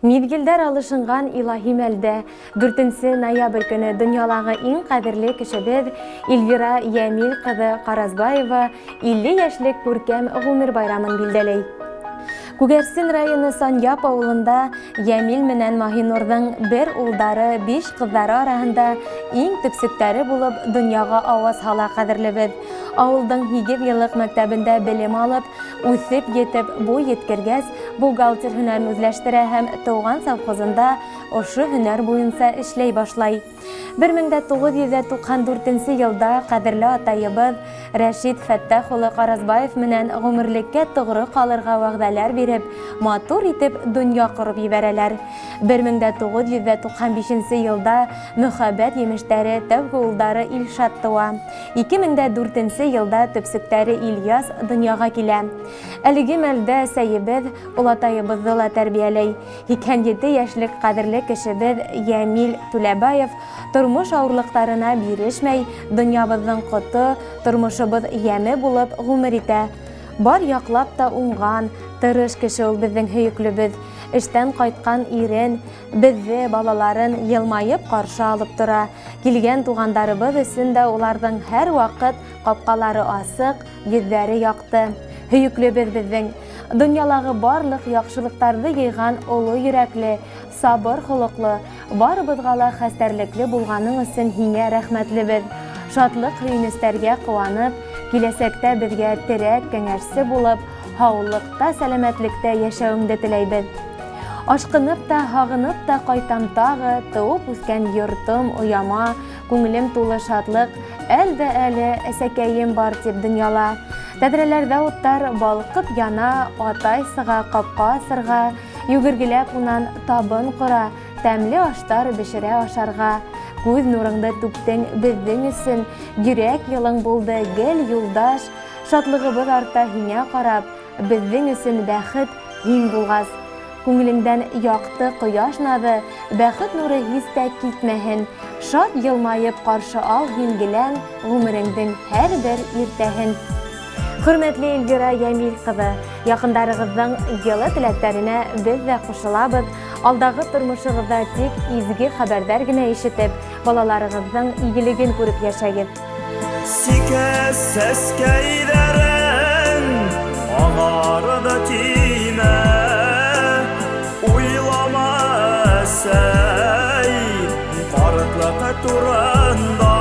Мезгилдер алышынған илаһи мәлдә 4 ноябрь көне дөньялагы иң кадерле кешебез Эльвира Ямил кызы Каразбаева 50 яшьлек күркәм гомер байрамын билдәләй. Күгәрсен районы Саньяп авылында Ямил менән Маһинурның бер улдары 5 кызлары арасында иң төпсектәре булып дөньяга аваз һала кадерлебез. Авылдың 8 еллык мәктәбендә белем алып, үсеп етеп, бу еткергәс, бухгалтер һөнәрен үзләштерә һәм туган совхозында ошо һөнәр буенча эшләй башлай. 1994 елда кадерле атайыбыз Рәшид Фәттах улы Каразбаев менән гомерлеккә тугры калырга вәгъдәләр биреп, матур итеп дөнья корып ибәрәләр. 1995 елда мөхәббәт емештәре тәүге улдары Илшат туа. 2004 елда төпсектәре Ильяс дөньяга килә. Әлеге мәлдә сәйебез улатайыбызны ла тәрбияләй. 87 яшьлек кадерле кешебез Ямил Түләбаев тормыш авырлыкларына бирешмәй, дөньябызның коты, тормышыбыз яме булып гомер итә. Бар яклап та уңган, тырыш кеше ул безнең һөеклебез. Эштән кайткан ирен, безне балаларын елмаеп каршы алып тора. Килгән тугандарыбыз өчен дә уларның һәр вакыт капкалары асык, йөзләре якты. Һөеклебез безнең дөньялагы барлык яхшылыктарны йыйган олы йөрәкле, сабыр холыклы, барыбызга ла хәстәрлекле булганың өчен һиңә рәхмәтлебез. Шатлык һөйнестәргә куанып, киләсәктә безгә терәк кәңәшсе булып, һаулыкта, сәламәтлектә яшәүеңне теләйбез. Ашкынып та, һагынып та кайтам тагы, туып үскән йортым, уяма, күңелем тулы шатлык, әлдә әле әсәкәем бар дип дөньяла. Тәдрәләрдә уттар балкып яна, атай сыга капка асырга, йүгергеләп унан табын кора, тәмле аштар бешерә ашарга. Күз нурыңды түктең безнең өчен, йөрәк йылың булды гел юлдаш, шатлыгыбыз арта һиңә карап, безнең өчен бәхет һин булгас. Күңелеңдән якты кояш нуры, бәхет нуры һис тә китмәһен. Шат елмаеп каршы ал һин гелән гомереңнең һәрбер иртәһен. Хөрмәтле Эльвира Ямил кызы, якындарыгызның йылы теләкләренә без дә кушылабыз. Алдагы тормышыгызда тик изге хәбәрдар генә ишетеп, балаларыгызның игелеген күреп яшәгез. Сикәс сәскәйдәрен аңарда тимә, уйлама сәй картлык турында.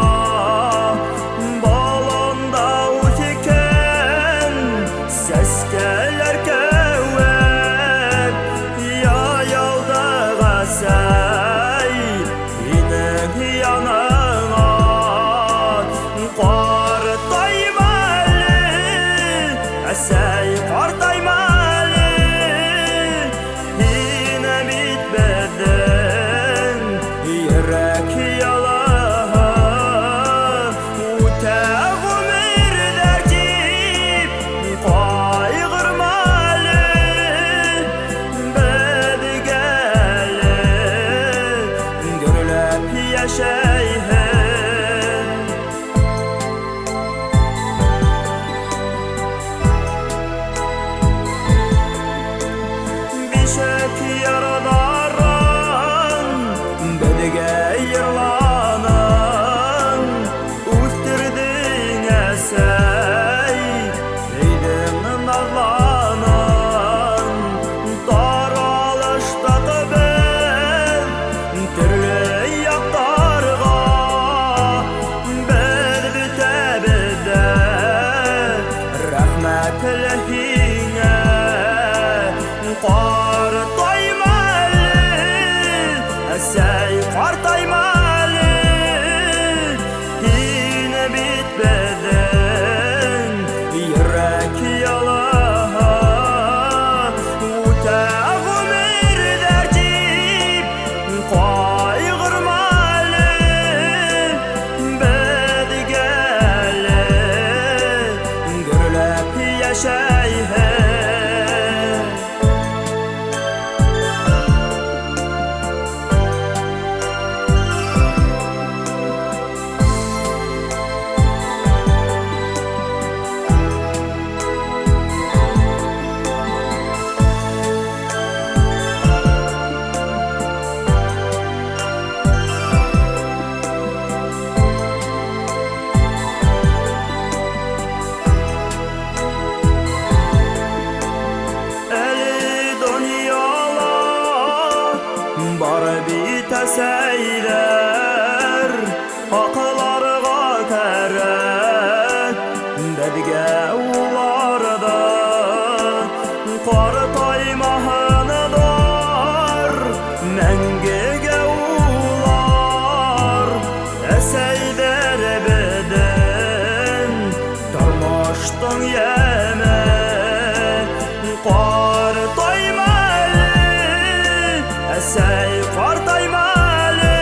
Qartaymahanılar Məngege ular Əsəylər beden Darmaşdan yeme Qartaymalı Əsəy qartaymalı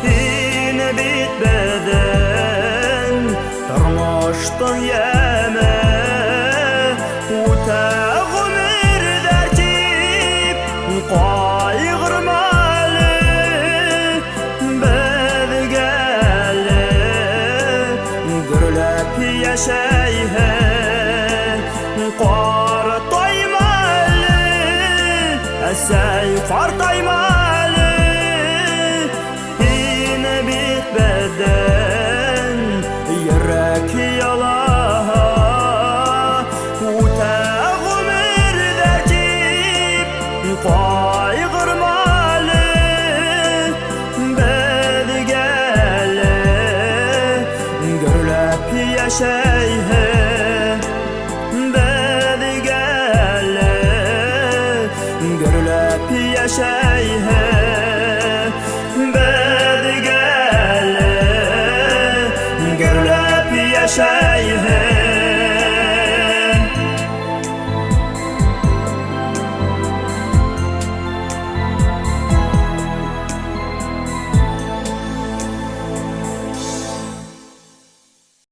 Yine bitmeden Darmaşdan yeme Utağımır dertip Qaygırmalı Bezgeli Gürlep yaşayhe Qartaymalı Əsəy qartaymalı Yine bitmeden Yürek yalaha Utağımır dertip Qaygırmalı Bezgeli Gürlep yaşayhe Bezgeli Gürlep yaşayhe